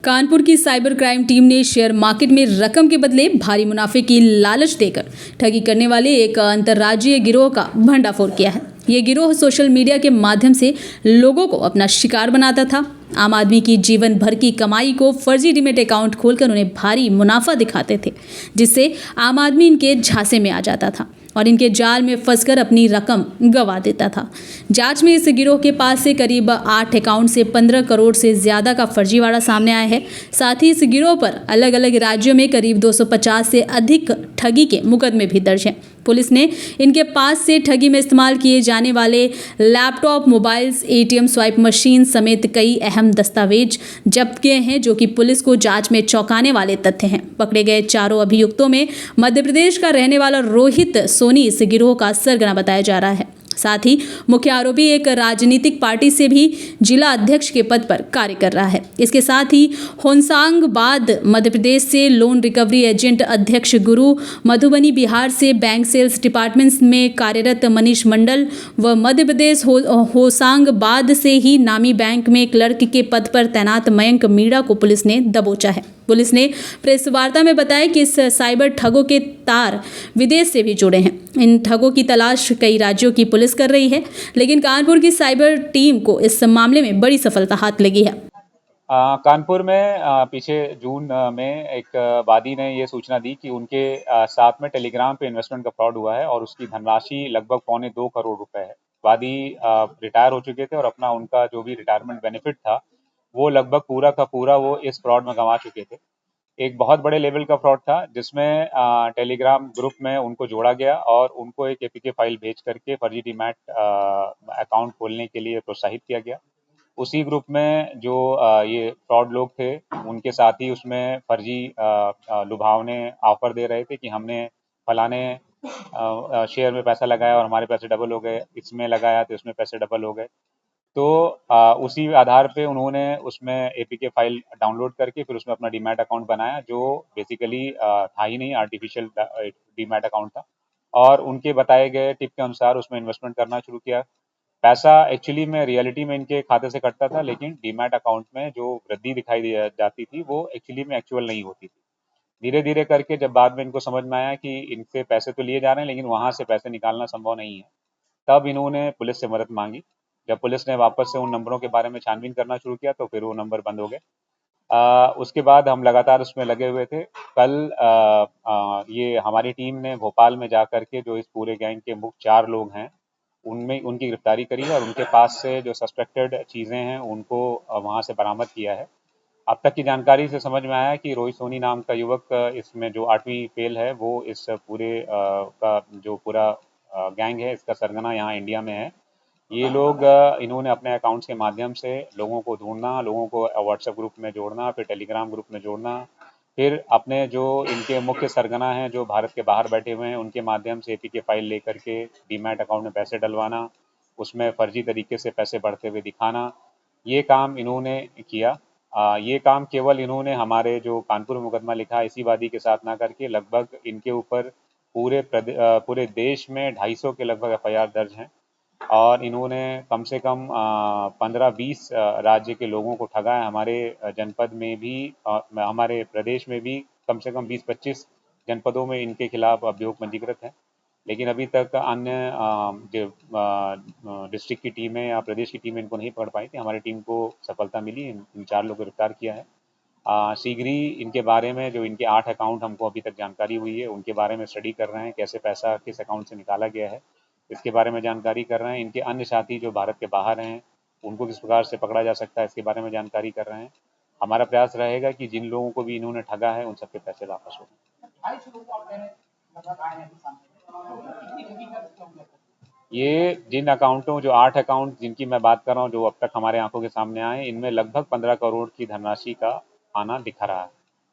कानपुर की cyber crime team ने share market में रकम के बदले भारी मुनाफे की लालच देकर ठगी करने वाले एक अंतर्राज्यीय गिरोह का भंडाफोड़ किया है। ये गिरोह सोशल मीडिया के माध्यम से लोगों को अपना शिकार बनाता था। आम आदमी की जीवन भर की कमाई को फर्जी डीमैट अकाउंट खोलकर उन्हें भारी मुनाफा दिखाते थे, जिससे आम आदमी इनके झांसे में आ जाता था और इनके जाल में फंसकर अपनी रकम गंवा देता था। जांच में इस गिरोह के पास से करीब 8 अकाउंट से 15 करोड़ से ज्यादा का फर्जीवाड़ा सामने आया है। साथ ही इस गिरोह पर अलग अलग राज्यों में करीब 250 से अधिक ठगी के मुकदमे भी दर्ज हैं। पुलिस ने इनके पास से ठगी में इस्तेमाल किए जाने वाले laptop, mobiles, ATM swipe machine समेत कई अहम दस्तावेज जब्त किए हैं, जो कि पुलिस को जांच में चौंकाने वाले तथ्य हैं। पकड़े गए चारों अभियुक्तों में मध्य प्रदेश का रहने वाला रोहित सोनी इस गिरोह का सरगना बताया जा रहा है। साथ ही मुख्य आरोपी एक राजनीतिक पार्टी से भी जिला अध्यक्ष के पद पर कार्य कर रहा है। इसके साथ ही होशंगाबाद मध्य प्रदेश से लोन रिकवरी एजेंट अध्यक्ष गुरु, मधुबनी बिहार से बैंक सेल्स डिपार्टमेंट में कार्यरत मनीष मंडल व मध्य प्रदेश होशंगाबाद से ही नामी बैंक में क्लर्क के पद पर तैनात मयंक मीणा को पुलिस ने दबोचा है। पुलिस ने प्रेस वार्ता में बताया कि इस साइबर ठगों के तार विदेश से भी जुड़े हैं। इन ठगों की तलाश कई राज्यों की पुलिस कर रही है, लेकिन कानपुर की साइबर टीम को इस मामले में बड़ी सफलता हाथ लगी है। कानपुर में पीछे जून में एक वादी ने ये सूचना दी कि उनके साथ में टेलीग्राम पे इन्वेस्टमेंट का फ्रॉड हुआ है और उसकी धनराशि लगभग 2.25 करोड़ रुपए है। वादी रिटायर हो चुके थे और अपना उनका जो भी रिटायरमेंट बेनिफिट था वो लगभग पूरा का पूरा वो इस फ्रॉड में गंवा चुके थे। एक बहुत बड़े लेवल का फ्रॉड था जिसमें टेलीग्राम ग्रुप में उनको जोड़ा गया और उनको एक एपीके फाइल भेज करके फर्जी डीमैट अकाउंट खोलने के लिए प्रोत्साहित किया गया। उसी ग्रुप में जो ये फ्रॉड लोग थे उनके साथ ही उसमें फर्जी लुभावने ऑफर दे रहे थे कि हमने फलाने शेयर में पैसा लगाया और हमारे पैसे डबल हो गए, इसमें लगाया तो इसमें पैसे डबल हो गए। तो उसी आधार पे उन्होंने उसमें एपीके फाइल डाउनलोड करके फिर उसमें अपना डीमैट अकाउंट बनाया, जो बेसिकली था ही नहीं, आर्टिफिशियल डीमैट अकाउंट था। और उनके बताए गए टिप के अनुसार उसमें इन्वेस्टमेंट करना शुरू किया। पैसा एक्चुअली में रियलिटी में इनके खाते से कटता था, लेकिन डीमैट अकाउंट में जो वृद्धि दिखाई जाती थी वो एक्चुअली में एक्चुअल नहीं होती थी। धीरे धीरे करके जब बाद में इनको समझ में आया कि इनसे पैसे तो लिए जा रहे हैं लेकिन वहां से पैसे निकालना संभव नहीं है, तब इन्होंने पुलिस से मदद मांगी। जब पुलिस ने वापस से उन नंबरों के बारे में छानबीन करना शुरू किया तो फिर वो नंबर बंद हो गए। उसके बाद हम लगातार उसमें लगे हुए थे। कल ये हमारी टीम ने भोपाल में जा करके जो इस पूरे गैंग के मुख्य 4 लोग हैं उनमें उनकी गिरफ्तारी करी है और उनके पास से जो सस्पेक्टेड चीज़ें हैं उनको वहाँ से बरामद किया है। अब तक की जानकारी से समझ में आया कि रोहित सोनी नाम का युवक इसमें जो 8वीं फेल है वो इस पूरे का जो पूरा गैंग है इसका सरगना यहाँ इंडिया में है। ये लोग इन्होंने अपने अकाउंट्स के माध्यम से लोगों को ढूंढना, लोगों को व्हाट्सएप ग्रुप में जोड़ना, फिर टेलीग्राम ग्रुप में जोड़ना, फिर अपने जो इनके मुख्य सरगना हैं जो भारत के बाहर बैठे हुए हैं उनके माध्यम से एपीके फाइल लेकर के डीमैट अकाउंट में पैसे डलवाना, उसमें फर्जी तरीके से पैसे बढ़ते हुए दिखाना, ये काम इन्होंने किया। ये काम केवल इन्होंने हमारे जो कानपुर में मुकदमा लिखा है इसी वादी के साथ ना करके लगभग इनके ऊपर पूरे देश में 250 के लगभग एफआईआर दर्ज हैं और इन्होंने कम से कम 15-20 राज्य के लोगों को ठगा है। हमारे जनपद में भी हमारे प्रदेश में भी कम से कम 20-25 जनपदों में इनके खिलाफ अभियोग पंजीकृत है, लेकिन अभी तक अन्य जो डिस्ट्रिक्ट की टीमें या प्रदेश की टीमें इनको नहीं पकड़ पाई थी। हमारी टीम को सफलता मिली, इन 4 लोगों को गिरफ्तार किया है। शीघ्र ही इनके बारे में जो इनके 8 अकाउंट हमको अभी तक जानकारी हुई है उनके बारे में स्टडी कर रहे हैं, कैसे पैसा किस अकाउंट से निकाला गया है इसके बारे में जानकारी कर रहे हैं। इनके अन्य साथी जो भारत के बाहर हैं उनको किस प्रकार से पकड़ा जा सकता है इसके बारे में जानकारी कर रहे हैं। हमारा प्रयास रहेगा कि जिन लोगों को भी इन्होंने ठगा है उन सबके पैसे वापस हो। ये जिन अकाउंटों जो 8 अकाउंट जिनकी मैं बात कर रहा हूँ जो अब तक हमारे आंखों के सामने आए, इनमें लगभग 15 करोड़ की धनराशि का आना दिखा रहा है।